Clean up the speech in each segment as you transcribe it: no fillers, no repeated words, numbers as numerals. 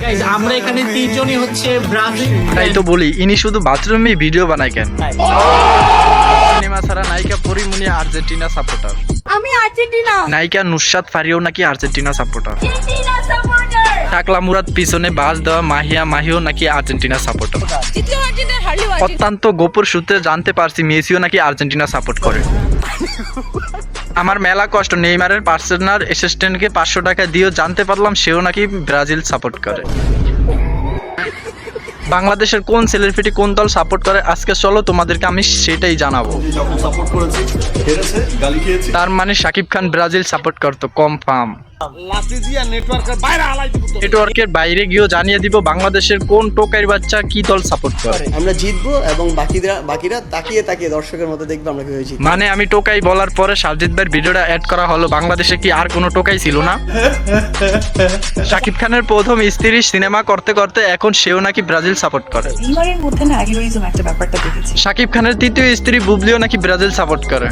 Guys আমরা এখানে তিনজনই হচ্ছে ব্রাজিল। তাই তো বলি ইনি শুধু বাথরুমে ভিডিও বানায় কেন? সিনেমা ছাড়া নায়িকা পরিমণি আর্জেন্টিনা সাপোর্টার। আমি আর্জেন্টিনা। নায়িকা নুসরাত ফারিয়াও নাকি আর্জেন্টিনা সাপোর্টার। Argentina supporter. টাকলা মুরাদ পিছনে বাস দেওয়া মাহিও নাকি আর্জেন্টিনা সাপোর্টার। জিতলেও আর্জেন্টিনা, হারলেও আর্জেন্টিনা। অত্যন্ত গোপন সূত্রে জানতে পারছি মেসিও নাকি আর্জেন্টিনা সাপোর্ট করে। আমার মেলা কষ্ট, নেইমারের পার্সোনাল অ্যাসিস্ট্যান্টকে 500 টাকা দিয়েও জানতে পারলাম সেও নাকি ব্রাজিল সাপোর্ট করে। বাংলাদেশের কোন সেলিব্রিটি কোন দল সাপোর্ট করে আজকে চলো তোমাদেরকে আমি সেটাই জানাবো। তার মানে শাকিব খান ব্রাজিল সাপোর্ট করতো কনফার্ম। নেটওয়ার্কের বাইরে গিয়েও জানিয়ে দিব বাংলাদেশের কোন টোকাইর বাচ্চা কি দল সাপোর্ট করে। আমরা জিতবো এবং বাকিরা তাকিয়ে তাকিয়ে দর্শকের মতো দেখবো আমরা কিভাবে জিতবো। মানে আমি টোকাই বলার পরে সাজিদ ভাইয়ের ভিডিওটা অ্যাড করা হলো। বাংলাদেশে কি আর কোনো টোকাই ছিল না? শাকিব খানের প্রথম স্ত্রী সিনেমা করতে করতে এখন সেও নাকি ব্রাজিল সাপোর্ট করে। নেইমারের মধ্যে না হিরোইজম একটা ব্যাপারটা দেখেছি। শাকিব খানের তৃতীয় স্ত্রী বুবলিও নাকি ব্রাজিল সাপোর্ট করে।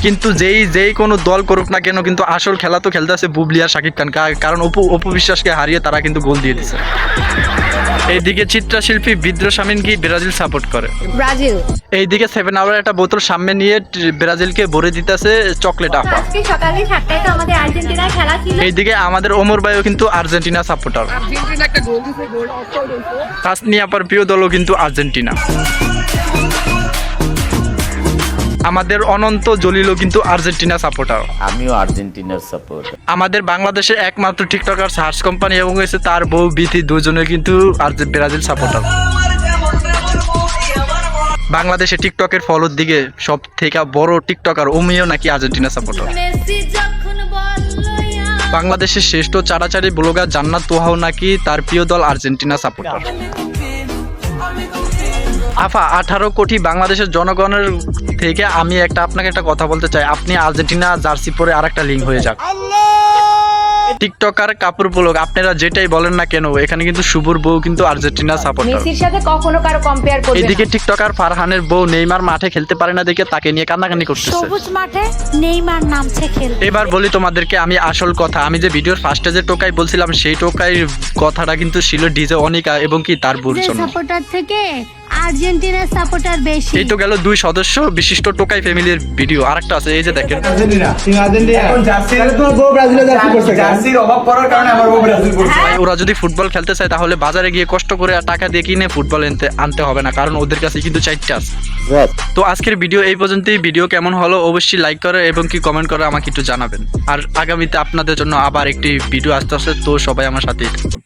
কিন্তু যেই কোনো দল করুক না কেন, কিন্তু আসল খেলা তো খেলতে আছে বুবলি আর শাকিব খান, কারণ অপু বিশ্বাসকে হারিয়ে তারা কিন্তু গোল দিয়ে দিচ্ছে। এইদিকে চিত্রশিল্পী বিদ্রোহ শামীম কি ব্রাজিল সাপোর্ট করে। ব্রাজিল। এইদিকে 7 আওয়ার একটা বোতল সামনে নিয়ে ব্রাজিলকে ভরে দিতেছে চকলেট আপা। আজকে সকালে 7টায় তো আমাদের আর্জেন্টিনার খেলা ছিল। এইদিকে আমাদের ওমর ভাইও কিন্তু আর্জেন্টিনা সাপোর্টার। তাসনিয়া আপার প্রিয় দলও কিন্তু আর্জেন্টিনা। আমাদের অনন্ত জলিলও কিন্তু আর্জেন্টিনা সাপোর্টার। আমিও আর্জেন্টিনার সাপোর্ট। আমাদের বাংলাদেশের একমাত্র টিকটকার সার্চ কোম্পানি এবং হয়েছে তার বউ বিথি, দুজনে কিন্তু ব্রাজিল সাপোর্টার। বাংলাদেশে টিকটকের ফলোর দিকে সব থেকে বড় টিকটকার ওমিও নাকি আর্জেন্টিনা সাপোর্টার। মেসি যখন বলল বাংলাদেশের শ্রেষ্ঠ চারাচারি ব্লগার জান্নাত তোহাও নাকি তার প্রিয় দল আর্জেন্টিনা সাপোর্টার। আফা 18 কোটি বাংলাদেশের জনগণের থেকে আমি আপনাকে একটা কথা বলতে চাই, আপনি আর্জেন্টিনা জার্সি পরে আরেকটা লিঙ্ক হয়ে যাক। টিকটকার কাপড় ব্লগ আপনারা যেটাই বলেন না কেন, এখানে কিন্তু শুভর বউ কিন্তু আর্জেন্টিনা সাপোর্টার। মেসির সাথে কখনো কারো কম্পেয়ার করবে না। এদিকে টিকটকার ফারহানের বউ নেইমার মাঠে খেলতে পারে না দেখে তাকে নিয়ে কান্নাকানি করতেছে। সবুজ মাঠে নেইমার নামছে খেলতে। এবার বলি তোমাদেরকে আমি আসল কথা, আমি যে ভিডিওর ফার্স্টে যে টোকাই বলছিলাম সেই টোকাই কথাটা কিন্তু ছিল ডিজে অনিকা এবং কি তার বউর জন্য। সাপোর্টার থেকে আর্জেন্টিনার সাপোর্টার বেশি। এই তো গেল 2 সদস্য বিশিষ্ট টোকাই ফ্যামিলির ভিডিও। আরেকটা আছে এই যে দেখেন। ভাই, ওরা যদি ফুটবল খেলতে চায় তাহলে বাজারে গিয়ে কষ্ট করে টাকা দিয়ে কিনে ফুটবল আনতে হবে না, কারণ ওদের কাছে কিন্তু 4টা আছে। তো আজকের ভিডিও এই পর্যন্তই। ভিডিও কেমন হলো অবশ্যই লাইক করে এবং কি কমেন্ট করে আমাকে একটু জানাবেন। আর আগামীতে আপনাদের জন্য আবার একটি ভিডিও আসতে আসে, তো সবাই আমার সাথেই থাকুন।